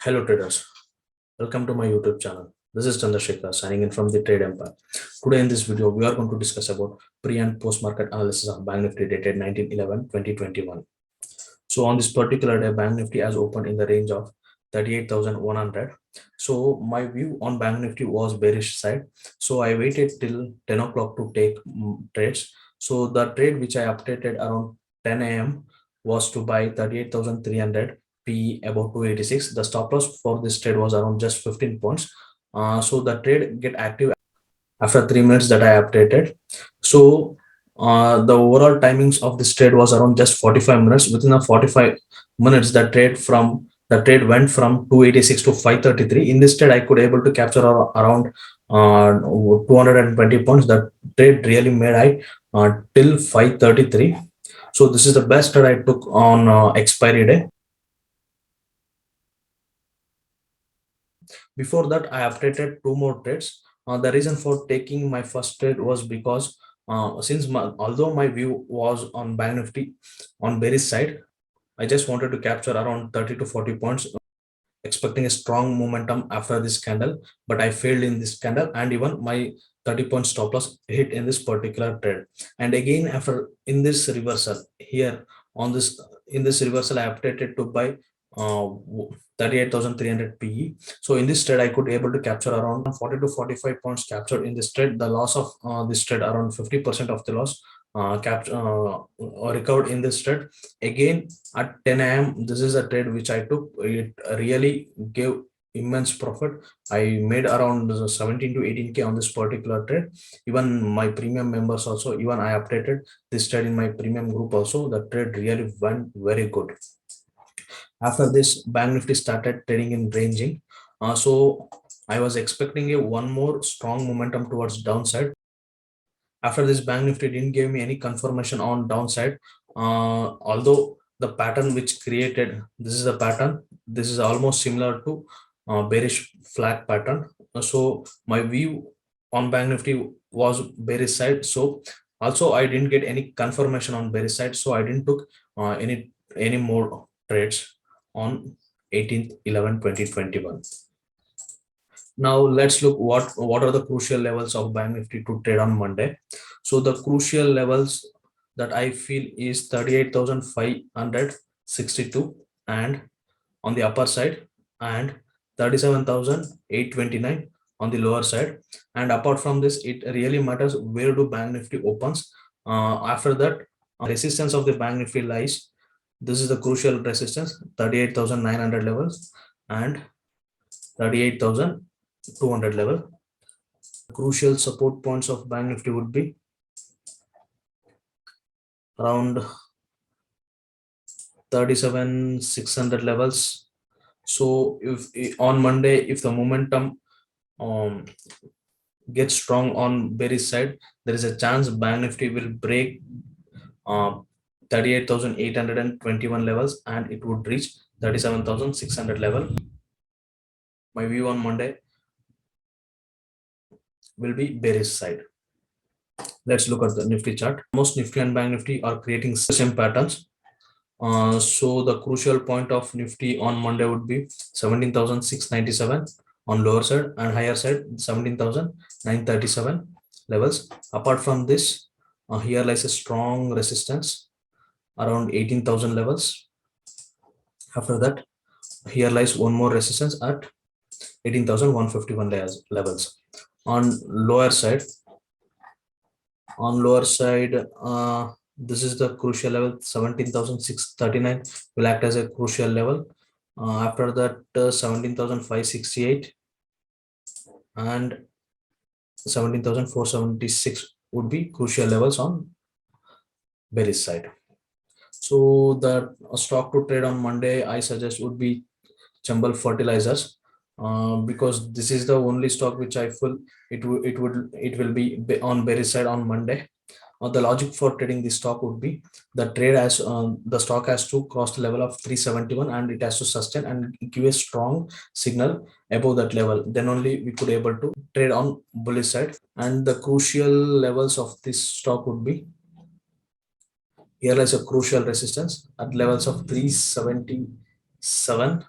Hello traders, welcome to my YouTube channel. This is Chandrasekhar signing in from the Trade Empire. Today in this video, we are going to discuss about pre and post market analysis of Bank Nifty dated 19/11/2021. So on this particular day, Bank Nifty has opened in the range of 38,100. So my view on Bank Nifty was bearish side. So I waited till 10 o'clock to take trades. So the trade which I updated around 10 a.m. was to buy 38,300 P about 286. The stop loss for this trade was around just 15 points. So the trade get active after 3 minutes that I updated. So the overall timings of this trade was around just 45 minutes. Within the 45 minutes, the trade went from 286 to 533. In this trade, I could able to capture around 220 points. That trade really made I till 533. So this is the best trade I took on expiry day. Before that, I updated two more trades. The reason for taking my first trade was because although my view was on Bank Nifty on bearish side, I just wanted to capture around 30 to 40 points, expecting a strong momentum after this candle, but I failed in this candle, and even my 30-point stop loss hit in this particular trade. And again, after in this reversal here on this in this reversal, I updated to buy 38,300 PE. So in this trade, I could able to capture around 40 to 45 points captured in this trade. The loss of this trade around 50% of the loss recovered in this trade. Again, at 10 a.m. this is a trade which I took. It really gave immense profit. I made around 17 to 18k on this particular trade. Even my premium members also, even I updated this trade in my premium group also. The trade really went very good. After this, Bank Nifty started trading in ranging. So I was expecting a one more strong momentum towards downside. After this, Bank Nifty didn't give me any confirmation on downside. Although the pattern which created, this is the pattern. This is almost similar to bearish flag pattern. So my view on Bank Nifty was bearish side. So also I didn't get any confirmation on bearish side. So I didn't took any more trades on 18/11/2021. Now let's look what are the crucial levels of Bank Nifty to trade on Monday. So the crucial levels that I feel is 38,562 and on the upper side, and 37,829 on the lower side. And apart from this, it really matters where do Bank Nifty opens. After that, resistance of the Bank Nifty lies. This is the crucial resistance, 38,900 levels and 38,200 level. Crucial support points of Bank Nifty would be around 37,600 levels. So if on Monday, if the momentum um, gets strong on bearish side, there is a chance Bank Nifty will break 38,821 levels and it would reach 37,600 level. My view on Monday will be bearish side. Let's look at the Nifty chart. Most Nifty and Bank Nifty are creating same patterns. So the crucial point of Nifty on Monday would be 17,697 on lower side, and higher side 17,937 levels. Apart from this, here lies a strong resistance around 18,000 levels. After that, here lies one more resistance at 18,151 levels. On lower side, this is the crucial level, 17,639 will act as a crucial level. After that, 17,568 and 17,476 would be crucial levels on bearish side. So the stock to trade on Monday I suggest would be Chambal Fertilizers, because this is the only stock which I feel it will be on bearish side on Monday. The logic for trading this stock would be the stock has to cross the level of 371 and it has to sustain and give a strong signal above that level. Then only we could able to trade on bullish side. And the crucial levels of this stock would be, here lies a crucial resistance at levels of 377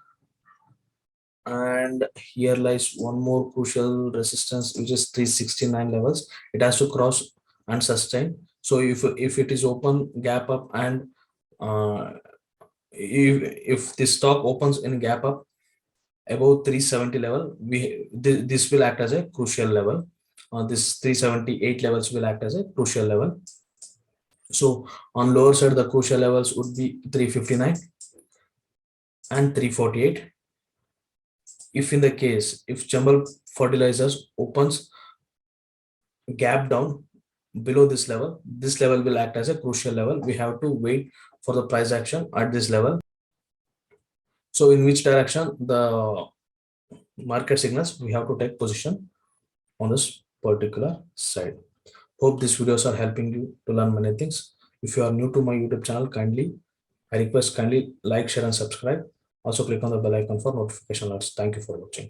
And here lies one more crucial resistance, which is 369 levels. It has to cross and sustain. So if it is open gap up, and uh, if the stock opens in gap up above 370 level, this will act as a crucial level. This 378 levels will act as a crucial level. So on lower side, the crucial levels would be 359 and 348. If in the case, if Chambal Fertilizers opens gap down below this level will act as a crucial level. We have to wait for the price action at this level. So in which direction the market signals, we have to take position on this particular side. Hope these videos are helping you to learn many things. If you are new to my YouTube channel, I request kindly like, share, and subscribe. Also click on the bell icon for notification alerts. Thank you for watching.